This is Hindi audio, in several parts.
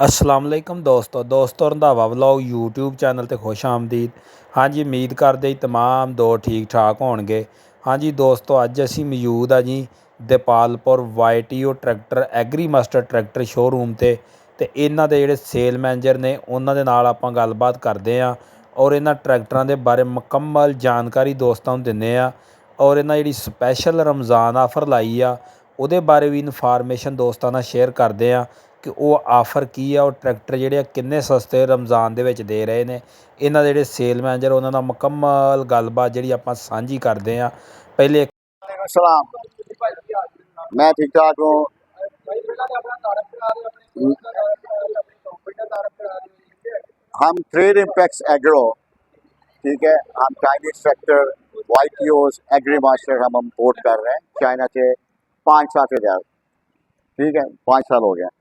अस्सलाम वालेकुम दोस्तों रंधावा ਵਲੌਗ यूट्यूब चैनल ਤੇ ਖੁਸ਼ ਆਮਦੀਦ। ਹਾਂਜੀ ਉਮੀਦ ਕਰਦੇ ਜੀ तमाम ਦੋ ਠੀਕ ਠਾਕ ਹੋਣਗੇ। ਹਾਂਜੀ ਦੋਸਤੋ ਅੱਜ ਅਸੀਂ ਮੌਜੂਦ ਆ ਜੀ Dipalpur YTO tractor Agri Master tractor showroom ਤੇ ਇਹਨਾਂ ਦੇ ਜਿਹੜੇ ਸੇਲ ਮੈਨੇਜਰ ਨੇ ਉਹਨਾਂ ਦੇ ਨਾਲ ਆਪਾਂ ਗੱਲਬਾਤ ਕਰਦੇ ਆ ਔਰ ਇਹਨਾਂ ਟਰੈਕਟਰਾਂ ਦੇ ਬਾਰੇ ਮੁਕੰਮਲ ਜਾਣਕਾਰੀ ਦੋਸਤਾਂ ਨੂੰ ਦਿੰਦੇ ਆ ਔਰ ਇਹਨਾਂ ਜਿਹੜੀ ਸਪੈਸ਼ਲ ਰਮਜ਼ਾਨ ਆਫਰ ਲਾਈ ਆ ਉਹਦੇ ਬਾਰੇ ਵੀ ਇਨਫੋਰਮੇਸ਼ਨ ਦੋਸਤਾਂ ਨਾਲ ਸ਼ੇਅਰ ਕਰਦੇ ਆ ਕਿ ਉਹ ਆਫਰ ਕੀ ਆ, ਉਹ ਟਰੈਕਟਰ ਜਿਹੜੇ ਆ ਕਿੰਨੇ ਸਸਤੇ ਰਮਜ਼ਾਨ ਦੇ ਵਿੱਚ ਦੇ ਰਹੇ ਨੇ। ਇਹਨਾਂ ਦੇ ਜਿਹੜੇ ਸੇਲ ਮੈਨੇਜਰ ਉਹਨਾਂ ਦਾ ਮੁਕੰਮਲ ਗੱਲਬਾਤ ਜਿਹੜੀ ਆਪਾਂ ਸਾਂਝੀ ਕਰਦੇ ਆ। ਪਹਿਲੇ सलाम। मैं ठीक ठाक हूँ। हम ट्रेड इम्पैक्स एग्रो, ठीक है। हम Chinese tractor YTOs Agri Master हम इम्पोर्ट कर रहे हैं चाइना से 5 साल से ज़्यादा, ठीक है, 5 साल हो गया।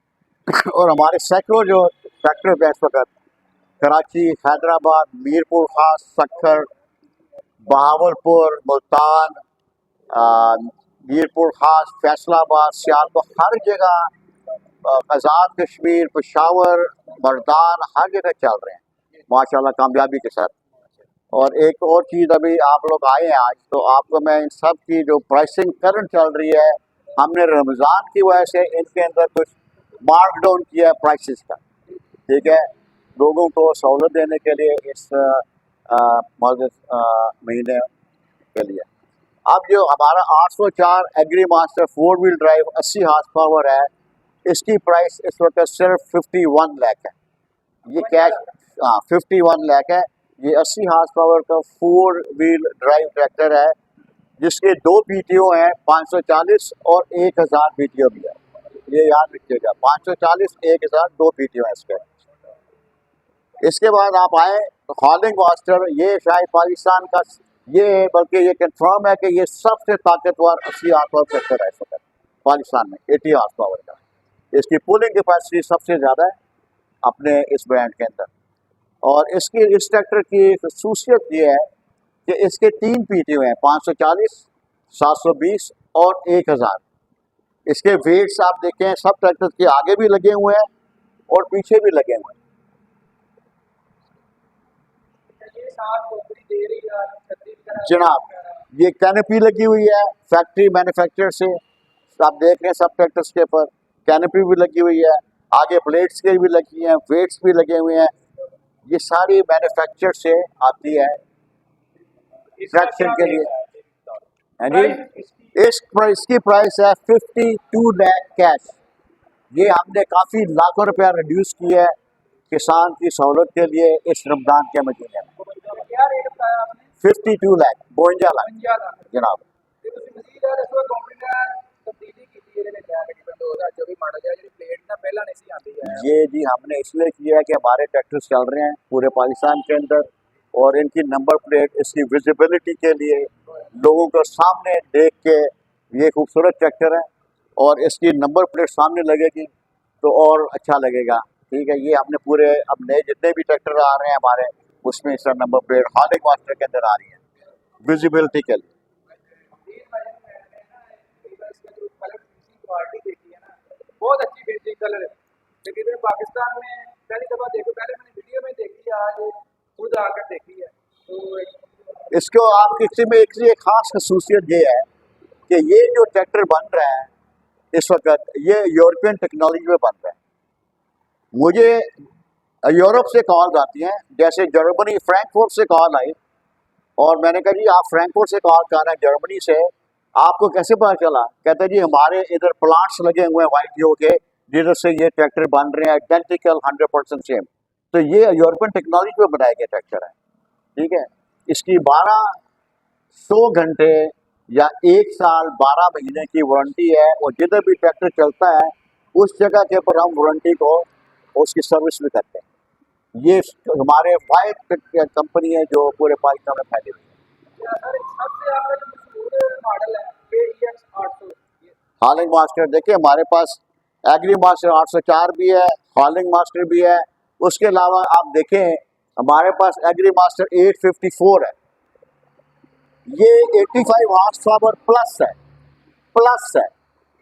और हमारे सैकड़ों जो ट्रैक्टर हैं इस वक्त कराची, हैदराबाद, मीरपुर खास, सक्खर, बहावलपुर, मुल्तान, मीरपुर खास, फैसलाबाद, सियालकोट, हर जगह आज़ाद कश्मीर, पेशावर, मर्दान, हर जगह चल रहे हैं माशाल्लाह कामयाबी के साथ। और एक और चीज़, अभी आप लोग आए हैं आज, तो आपको मैं इन सब की जो प्राइसिंग करंट चल रही है, हमने रमज़ान की वजह से इनके अंदर कुछ मार्क डाउन किया है प्राइसेस का, ठीक है, लोगों को सहूलत देने के लिए इस महीने के लिए। अब जो हमारा 804 Agri Master 4 wheel drive 80 horse power है, इसकी प्राइस इस वक्त सिर्फ 51 लाख है। ये कैश 51 लाख है। ये 80 हार्स पावर का 4 व्हील ड्राइव ट्रैक्टर है जिसके 2 PTO हैं, 540 और 1000 PTO भी है। ये याद रखिएगा, 540 1000 2 PTO है इसके। इसके बाद आप आए तो हॉलिंग मास्टर, ये शायद पाकिस्तान का ये है, बल्कि ये कंफर्म है कि ये सबसे ताकतवर 80 हार्स पावर ट्रैक्टर है इस वक्त पाकिस्तान में, 80 हार्स पावर का। इसकी पुलिंग कैपेसिटी सबसे ज़्यादा है अपने इस ब्रांड के अंदर। और इसकी इस ट्रैक्टर की खसूसियत ये है कि इसके 3 PTO हैं, 540, 720 और 1000। इसके वेट्स आप देखें, सब ट्रैक्टर के आगे भी लगे हुए हैं और पीछे भी लगे हुए हैं। जनाब, ये कैनपी लगी हुई है फैक्ट्री मैन्युफैक्चर से, आप देख रहे हैं सब ट्रैक्टर्स के ऊपर कैनपी भी लगी हुई है, आगे प्लेट्स के भी लगी हैं, वेट्स भी लगे हुए हैं। ये सारी मैन्युफैक्चर से आती है ट्रैक्शन के लिए, है जी। इसकी प्राइस है 52 लाख कैश। ये हमने काफ़ी लाखों रुपया रिड्यूस किया है किसान की सहूलत के लिए इस रमज़ान के महीने में। 52 लाख 52 लाख जनाब। ये जी हमने इसलिए किया है कि हमारे ट्रैक्टर्स चल रहे हैं पूरे पाकिस्तान के अंदर और इनकी नंबर प्लेट इसकी विजिबिलिटी के लिए लोगों को सामने देख के, ये खूबसूरत ट्रैक्टर है और इसकी नंबर प्लेट सामने लगेगी तो और अच्छा लगेगा, ठीक है। ये हमने पूरे अब नए जितने भी ट्रैक्टर आ रहे हैं हमारे, उसमें इसका नंबर प्लेट हॉलिंग मास्टर के अंदर आ रही है विजिबिलिटी के लिए। बहुत अच्छी फिनिशिंग कलर है, लेकिन पाकिस्तान में पहली दफा देखो, पहले मैंने वीडियो में देखी है, आज खुद आकर देखी है। तो इसको आपकी इसमें एक खास खसूसियत ये है कि ये जो ट्रैक्टर बन रहा है इस वक्त, ये यूरोपियन टेक्नोलॉजी में बन रहा है। मुझे यूरोप से कॉल आती हैं, जैसे जर्मनी फ्रैंकफर्ट से कॉल आई और मैंने कहा जी आप फ्रैंकफर्ट से कॉल कर रहे हैं जर्मनी से, आपको कैसे पता चला? कहते जी हमारे इधर प्लांट्स लगे हुए हैं YTO के जिधर से ये ट्रैक्टर बन रहे हैं, आइडेंटिकल 100% सेम। तो ये यूरोपियन टेक्नोलॉजी पे बनाया गया ट्रैक्टर है, ठीक है। इसकी 1200 घंटे या 1 साल 12 महीने की वारंटी है और जिधर भी ट्रैक्टर चलता है उस जगह के ऊपर हम वारंटी को उसकी सर्विस भी करते हैं। ये हमारे वाइट कंपनी है जो पूरे पाकिस्तान में फैली हुई है। हॉलिंग मास्टर देखिए हमारे पास एग्री मास्टर 804 भी है, हॉलिंग मास्टर भी है। उसके अलावा आप देखें हमारे पास एग्री मास्टर 854 है, ये 85 हार्स पावर प्लस है,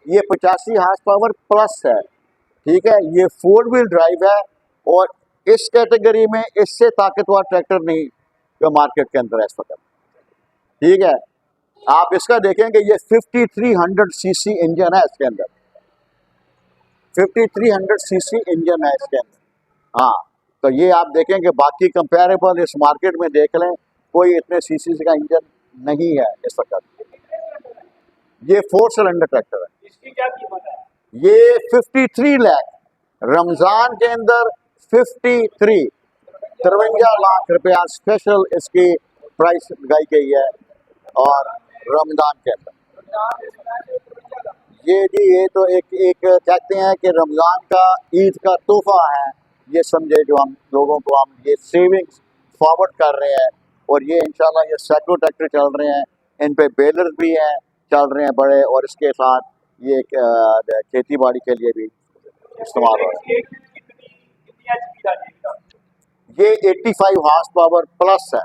ये 85 हार्स पावर प्लस है, ठीक है, ये 4 व्हील ड्राइव है और इस कैटेगरी में इससे ताकतवर ट्रैक्टर नहीं जो मार्केट के अंदर है इस वक्त। ठीक है, आप इसका देखेंगे ये 5300 सीसी इंजन है इसके अंदर, 5300 सीसी इंजन है इसके अंदर। हाँ, तो ये आप देखेंगे बाकी कंपेरेबल इस मार्केट में देख लें, कोई इतने सीसी का इंजन नहीं है इस वक्त। ये 4 सिलेंडर ट्रैक्टर है। इसकी क्या कीमत है? ये 53 लाख, रमजान के अंदर 53 लाख रुपया स्पेशल इसकी प्राइस लगाई गई है। और रमजान के अंदर ये जी, ये तो एक कहते हैं कि रमजान का ईद का तोहफा है, ये समझे जो हम लोगों को हम ये सेविंग्स फॉरवर्ड कर रहे हैं। और ये इंशाल्लाह ये सैकड़ों ट्रैक्टर चल रहे हैं, इन पे बेलर भी हैं चल रहे हैं बड़े, और इसके साथ ये खेती बाड़ी के लिए भी इस्तेमाल हो रहा है। ये 85 हार्स पावर प्लस है।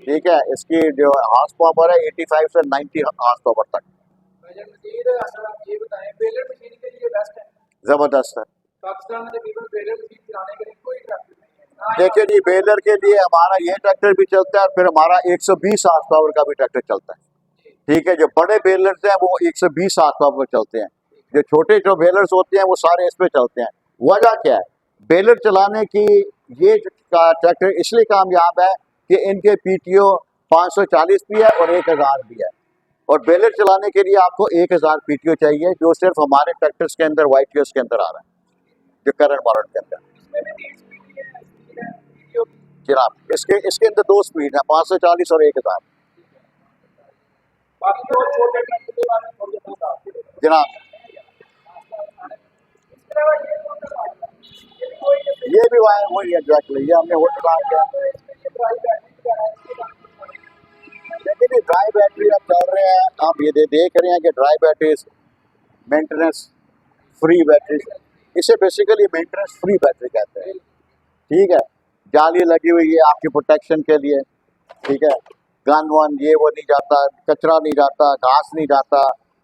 ठीक है, इसकी जो हार्स पावर है 85 से 90 हार्स पावर तक। ये बताएं, बेलर मशीन के लिए बेस्ट है? जबरदस्त है। पाकिस्तान में तकरीबन बेलर मशीन चलाने के लिए कोई ट्रैक्टर नहीं है। देखिए जी, बेलर के लिए हमारा ये ट्रैक्टर भी चलता है, फिर हमारा 120 हार्स पावर का भी ट्रैक्टर चलता है। ठीक है, जो बड़े बेलर्स हैं वो 120 हार्स पावर चलते हैं, जो छोटे जो बेलर्स होते हैं वो सारे इस पे चलते हैं। वजह क्या है? बेलर चलाने की ये ट्रैक्टर इसलिए कामयाब है कि इनके पीटीओ 540 भी है और 1000 भी है। और बेलर चलाने के लिए आपको 1000 पीटीओ चाहिए, जो सिर्फ हमारे ट्रैक्टर्स के अंदर YTOs के अंदर आ रहा है, जो करंट मॉडल के अंदर। जनाब, इसके अंदर 2 स्पीड है, 540 और 1000। बाकी और छोटे ट्रैक्टर के बारे में थोड़ी बता दीजिए। जनाब, ये भी वही है एग्जैक्टली, ये हमने वो चला के लेकिन ड्राई बैटरी अब चल रहे हैं, आप ये देख रहे हैं कि dry batteries maintenance free battery, इसे बेसिकली मेंटेनेंस फ्री बैटरी कहते हैं। ठीक है, जाली लगी हुई है आपकी प्रोटेक्शन के लिए। ठीक है, गन वन ये वो नहीं जाता, कचरा नहीं जाता, घास नहीं जाता,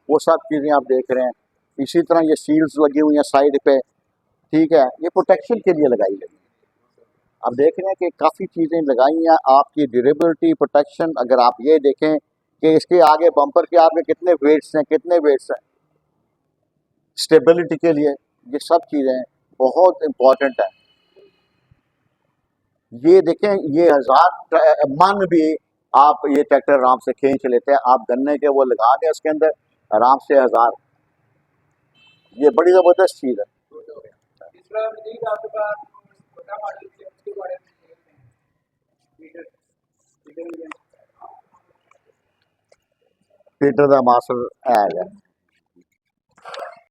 वो सब चीज़ें आप देख रहे हैं। इसी तरह ये सील्स लगी हुई हैं साइड पे। ठीक है, ये प्रोटेक्शन के लिए लगाई गई। अब देख रहे हैं कि काफ़ी चीज़ें लगाई हैं आपकी ड्यूरेबिलिटी प्रोटेक्शन। अगर आप ये देखें कि इसके आगे बम्पर के आगे कितने वेट्स हैं, स्टेबिलिटी के लिए, ये सब चीज़ें बहुत इम्पॉर्टेंट है। ये देखें, ये 1000 मन भी आप ये ट्रैक्टर आराम से खींच लेते हैं। आप गन्ने के वो लगा दें उसके अंदर आराम से 1000, ये बड़ी ज़बरदस्त चीज़ है। तीसरा मजीद आपके पास छोटा मॉडल है, उसके बारे में पीटर दा मास्टर है।